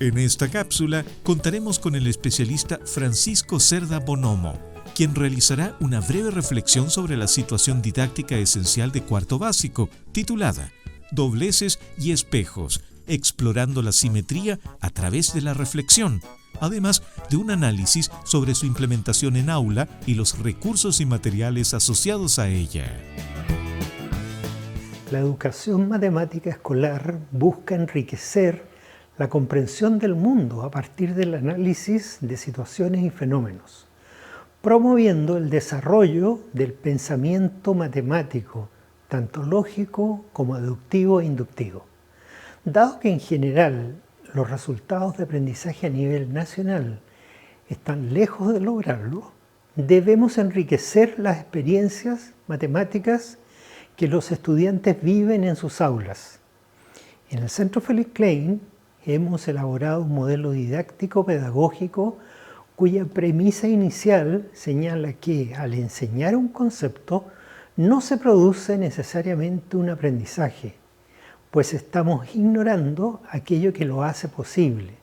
En esta cápsula contaremos con el especialista Francisco Cerda Bonomo, quien realizará una breve reflexión sobre la situación didáctica esencial de cuarto básico, titulada Dobleces y espejos, explorando la simetría a través de la reflexión, además de un análisis sobre su implementación en aula y los recursos y materiales asociados a ella. La educación matemática escolar busca enriquecer la comprensión del mundo a partir del análisis de situaciones y fenómenos, promoviendo el desarrollo del pensamiento matemático, tanto lógico como deductivo e inductivo. Dado que en general los resultados de aprendizaje a nivel nacional están lejos de lograrlo, debemos enriquecer las experiencias matemáticas que los estudiantes viven en sus aulas. En el Centro Felix Klein hemos elaborado un modelo didáctico pedagógico cuya premisa inicial señala que al enseñar un concepto no se produce necesariamente un aprendizaje, pues estamos ignorando aquello que lo hace posible,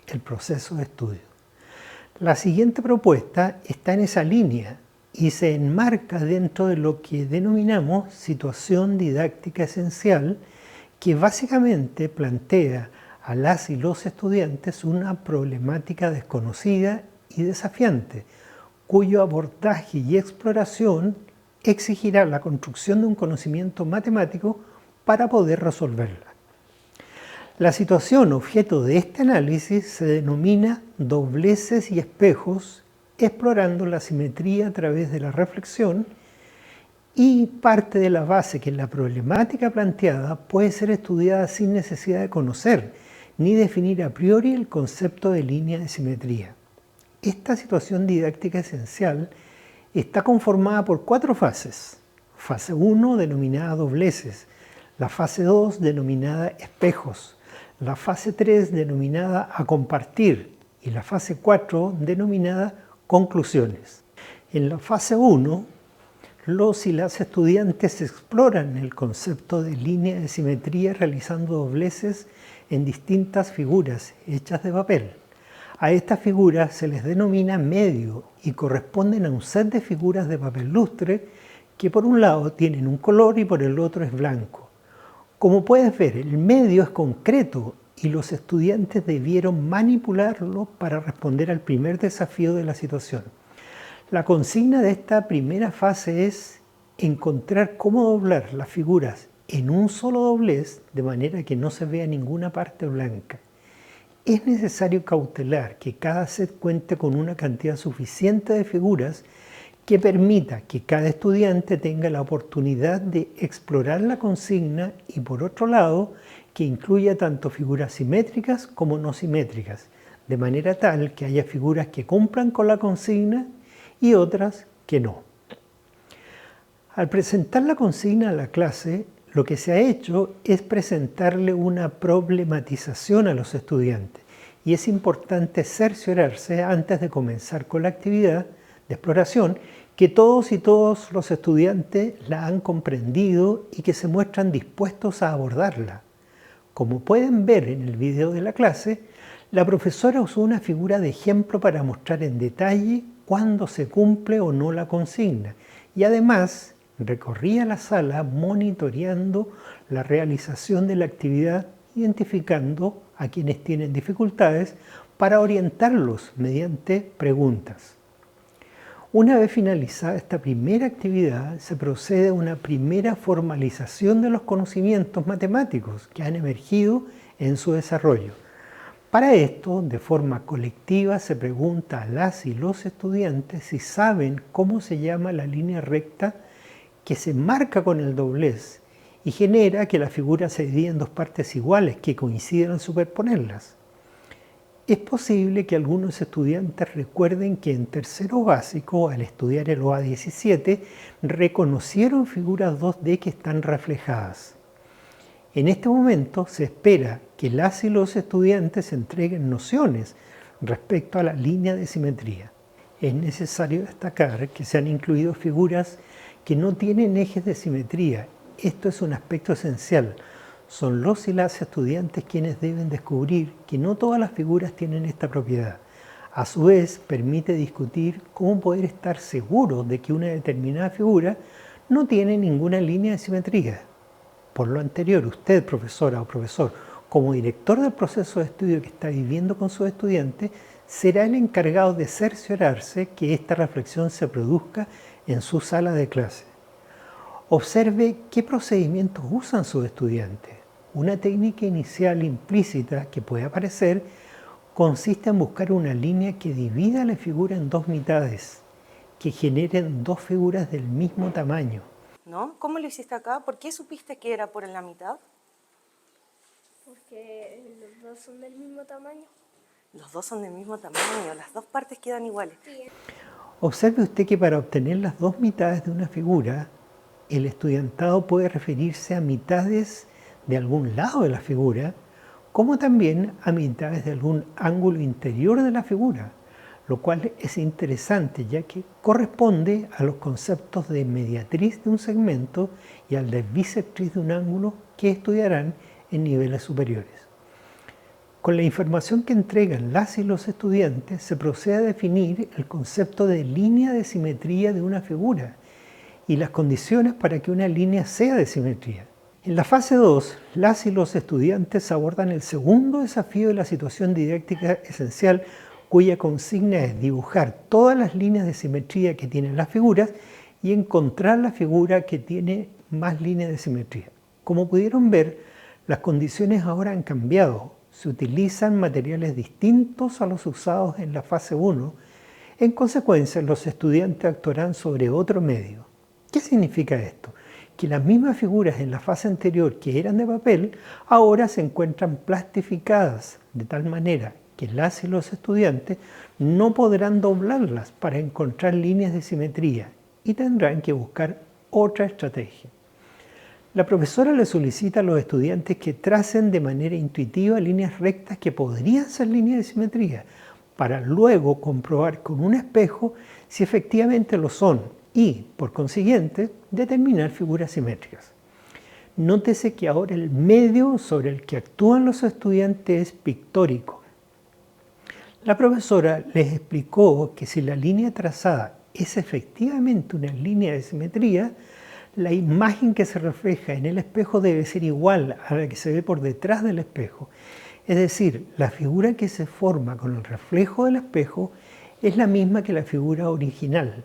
el proceso de estudio. La siguiente propuesta está en esa línea y se enmarca dentro de lo que denominamos situación didáctica esencial, que básicamente plantea a las y los estudiantes una problemática desconocida y desafiante, cuyo abordaje y exploración exigirá la construcción de un conocimiento matemático para poder resolverla. La situación objeto de este análisis se denomina dobleces y espejos, explorando la simetría a través de la reflexión, y parte de la base que la problemática planteada puede ser estudiada sin necesidad de conocer ni definir a priori el concepto de línea de simetría. Esta situación didáctica esencial está conformada por 4 fases. Fase 1 denominada dobleces, la fase 2 denominada espejos, la fase 3 denominada a compartir y la fase 4 denominada conclusiones. En la fase 1, los y las estudiantes exploran el concepto de línea de simetría realizando dobleces en distintas figuras hechas de papel. A estas figuras se les denomina medio y corresponden a un set de figuras de papel lustre que por un lado tienen un color y por el otro es blanco. Como puedes ver, el medio es concreto y los estudiantes debieron manipularlo para responder al primer desafío de la situación. La consigna de esta primera fase es encontrar cómo doblar las figuras en un solo doblez de manera que no se vea ninguna parte blanca. Es necesario cautelar que cada set cuente con una cantidad suficiente de figuras que permita que cada estudiante tenga la oportunidad de explorar la consigna y, por otro lado, que incluya tanto figuras simétricas como no simétricas, de manera tal que haya figuras que cumplan con la consigna y otras que no. Al presentar la consigna a la clase, lo que se ha hecho es presentarle una problematización a los estudiantes y es importante cerciorarse antes de comenzar con la actividad de exploración que todos y todos los estudiantes la han comprendido y que se muestran dispuestos a abordarla. Como pueden ver en el video de la clase, la profesora usó una figura de ejemplo para mostrar en detalle cuándo se cumple o no la consigna y además recorría la sala monitoreando la realización de la actividad, identificando a quienes tienen dificultades para orientarlos mediante preguntas. Una vez finalizada esta primera actividad, se procede a una primera formalización de los conocimientos matemáticos que han emergido en su desarrollo. Para esto, de forma colectiva, se pregunta a las y los estudiantes si saben cómo se llama la línea recta que se marca con el doblez y genera que la figura se divida en 2 partes iguales que coinciden al superponerlas. Es posible que algunos estudiantes recuerden que en tercero básico, al estudiar el OA 17, reconocieron figuras 2D que están reflejadas. En este momento se espera que las y los estudiantes entreguen nociones respecto a la línea de simetría. Es necesario destacar que se han incluido figuras que no tienen ejes de simetría. Esto es un aspecto esencial. Son los y las estudiantes quienes deben descubrir que no todas las figuras tienen esta propiedad. A su vez, permite discutir cómo poder estar seguro de que una determinada figura no tiene ninguna línea de simetría. Por lo anterior, usted, profesora o profesor, como director del proceso de estudio que está viviendo con sus estudiantes, será el encargado de cerciorarse que esta reflexión se produzca en su sala de clase. Observe qué procedimientos usan sus estudiantes. Una técnica inicial implícita que puede aparecer consiste en buscar una línea que divida la figura en dos mitades, que generen dos figuras del mismo tamaño. ¿No? ¿Cómo lo hiciste acá? ¿Por qué supiste que era por la mitad? Porque los dos son del mismo tamaño. Los dos son del mismo tamaño, las dos partes quedan iguales. Sí. Observe usted que para obtener las dos mitades de una figura, el estudiantado puede referirse a mitades de algún lado de la figura, como también a mitades de algún ángulo interior de la figura, lo cual es interesante ya que corresponde a los conceptos de mediatriz de un segmento y al de bisectriz de un ángulo que estudiarán en niveles superiores. Con la información que entregan las y los estudiantes se procede a definir el concepto de línea de simetría de una figura y las condiciones para que una línea sea de simetría. En la fase 2, las y los estudiantes abordan el segundo desafío de la situación didáctica esencial, cuya consigna es dibujar todas las líneas de simetría que tienen las figuras y encontrar la figura que tiene más líneas de simetría. Como pudieron ver, las condiciones ahora han cambiado. Se utilizan materiales distintos a los usados en la fase 1. En consecuencia, los estudiantes actuarán sobre otro medio. ¿Qué significa esto? Que las mismas figuras en la fase anterior que eran de papel, ahora se encuentran plastificadas, de tal manera que las y los estudiantes no podrán doblarlas para encontrar líneas de simetría y tendrán que buscar otra estrategia. La profesora le solicita a los estudiantes que tracen de manera intuitiva líneas rectas que podrían ser líneas de simetría, para luego comprobar con un espejo si efectivamente lo son y, por consiguiente, determinar figuras simétricas. Nótese que ahora el medio sobre el que actúan los estudiantes es pictórico. La profesora les explicó que si la línea trazada es efectivamente una línea de simetría, la imagen que se refleja en el espejo debe ser igual a la que se ve por detrás del espejo. Es decir, la figura que se forma con el reflejo del espejo es la misma que la figura original.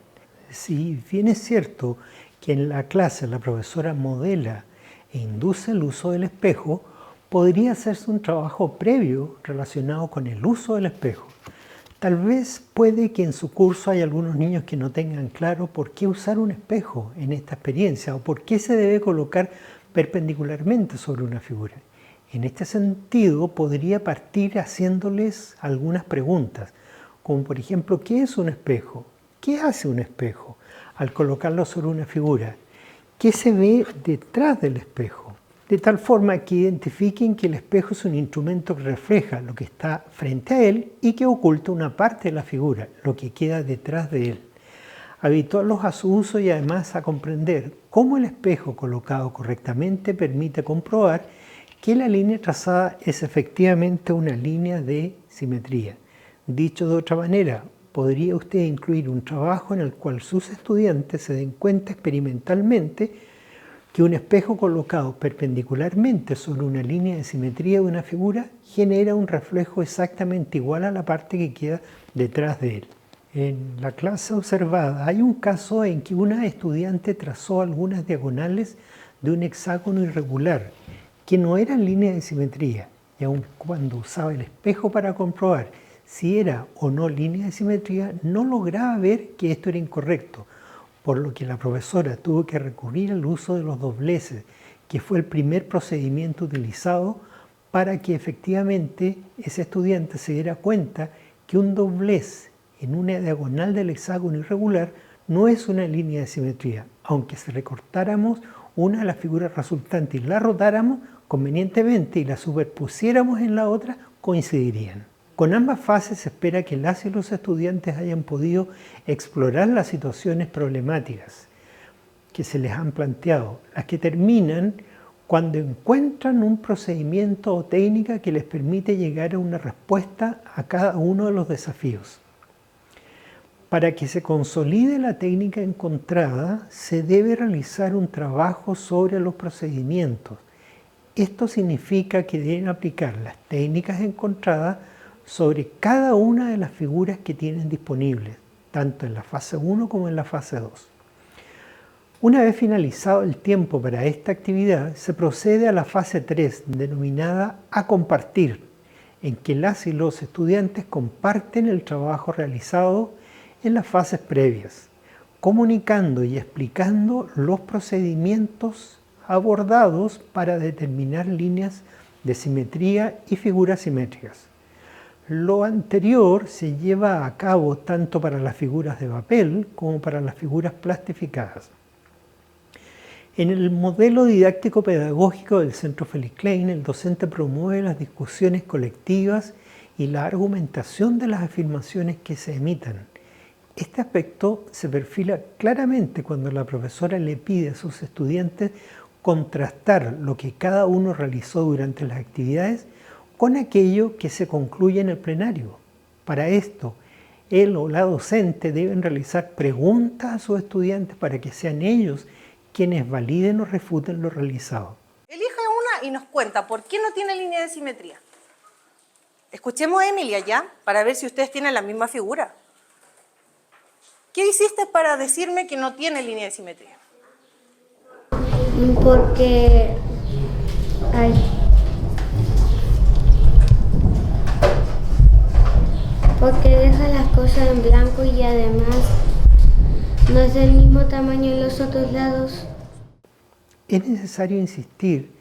Si bien es cierto que en la clase la profesora modela e induce el uso del espejo, podría hacerse un trabajo previo relacionado con el uso del espejo. Tal vez puede que en su curso haya algunos niños que no tengan claro por qué usar un espejo en esta experiencia o por qué se debe colocar perpendicularmente sobre una figura. En este sentido, podría partir haciéndoles algunas preguntas, como por ejemplo, ¿qué es un espejo? ¿Qué hace un espejo al colocarlo sobre una figura? ¿Qué se ve detrás del espejo? De tal forma que identifiquen que el espejo es un instrumento que refleja lo que está frente a él y que oculta una parte de la figura, lo que queda detrás de él. Habituarlos a su uso y además a comprender cómo el espejo colocado correctamente permite comprobar que la línea trazada es efectivamente una línea de simetría. Dicho de otra manera, podría usted incluir un trabajo en el cual sus estudiantes se den cuenta experimentalmente que un espejo colocado perpendicularmente sobre una línea de simetría de una figura genera un reflejo exactamente igual a la parte que queda detrás de él. En la clase observada hay un caso en que una estudiante trazó algunas diagonales de un hexágono irregular que no eran líneas de simetría, y aun cuando usaba el espejo para comprobar si era o no línea de simetría, no lograba ver que esto era incorrecto, por lo que la profesora tuvo que recurrir al uso de los dobleces, que fue el primer procedimiento utilizado para que efectivamente ese estudiante se diera cuenta que un doblez en una diagonal del hexágono irregular no es una línea de simetría, aunque si recortáramos una de las figuras resultantes y la rotáramos convenientemente y la superpusiéramos en la otra, coincidirían. Con ambas fases se espera que las y los estudiantes hayan podido explorar las situaciones problemáticas que se les han planteado, las que terminan cuando encuentran un procedimiento o técnica que les permite llegar a una respuesta a cada uno de los desafíos. Para que se consolide la técnica encontrada, se debe realizar un trabajo sobre los procedimientos. Esto significa que deben aplicar las técnicas encontradas sobre cada una de las figuras que tienen disponibles, tanto en la fase 1 como en la fase 2. Una vez finalizado el tiempo para esta actividad, se procede a la fase 3, denominada a compartir, en que las y los estudiantes comparten el trabajo realizado en las fases previas, comunicando y explicando los procedimientos abordados para determinar líneas de simetría y figuras simétricas. Lo anterior se lleva a cabo tanto para las figuras de papel como para las figuras plastificadas. En el modelo didáctico-pedagógico del Centro Felix Klein, el docente promueve las discusiones colectivas y la argumentación de las afirmaciones que se emitan. Este aspecto se perfila claramente cuando la profesora le pide a sus estudiantes contrastar lo que cada uno realizó durante las actividades con aquello que se concluye en el plenario. Para esto, él o la docente deben realizar preguntas a sus estudiantes para que sean ellos quienes validen o refuten lo realizado. Elige una y nos cuenta por qué no tiene línea de simetría. Escuchemos a Emilia ya, para ver si ustedes tienen la misma figura. ¿Qué hiciste para decirme que no tiene línea de simetría? Porque deja las cosas en blanco y además no es del mismo tamaño en los otros lados. Es necesario insistir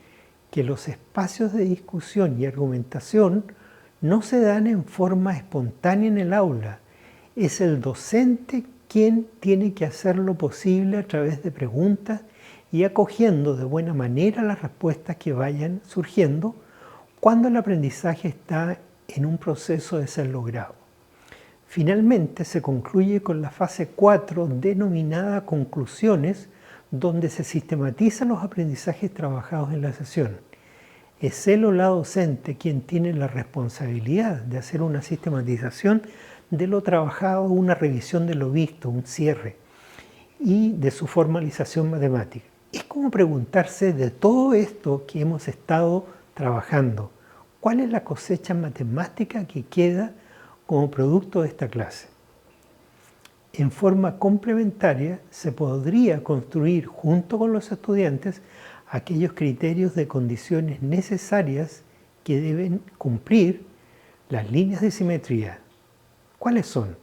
que los espacios de discusión y argumentación no se dan en forma espontánea en el aula. Es el docente quien tiene que hacer lo posible a través de preguntas y acogiendo de buena manera las respuestas que vayan surgiendo cuando el aprendizaje está en un proceso de ser logrado. Finalmente se concluye con la fase 4 denominada conclusiones, donde se sistematizan los aprendizajes trabajados en la sesión. Es él o la docente quien tiene la responsabilidad de hacer una sistematización de lo trabajado, una revisión de lo visto, un cierre y de su formalización matemática. Es como preguntarse de todo esto que hemos estado trabajando, ¿cuál es la cosecha matemática que queda como producto de esta clase? En forma complementaria se podría construir junto con los estudiantes aquellos criterios de condiciones necesarias que deben cumplir las líneas de simetría. ¿Cuáles son?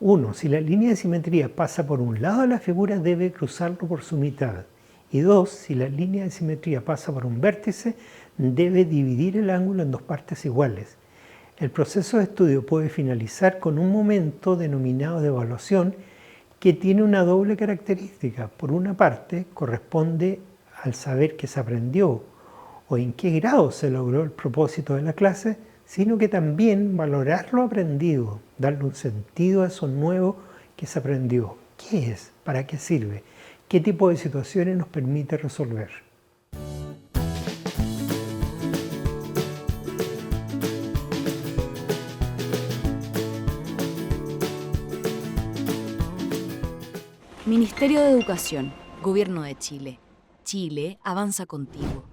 1. Si la línea de simetría pasa por un lado de la figura, debe cruzarlo por su mitad. Y 2. Si la línea de simetría pasa por un vértice, debe dividir el ángulo en dos partes iguales. El proceso de estudio puede finalizar con un momento denominado de evaluación que tiene una doble característica. Por una parte, corresponde al saber que se aprendió o en qué grado se logró el propósito de la clase, sino que también valorar lo aprendido, darle un sentido a eso nuevo que se aprendió. ¿Qué es? ¿Para qué sirve? ¿Qué tipo de situaciones nos permite resolver? Ministerio de Educación, Gobierno de Chile. Chile avanza contigo.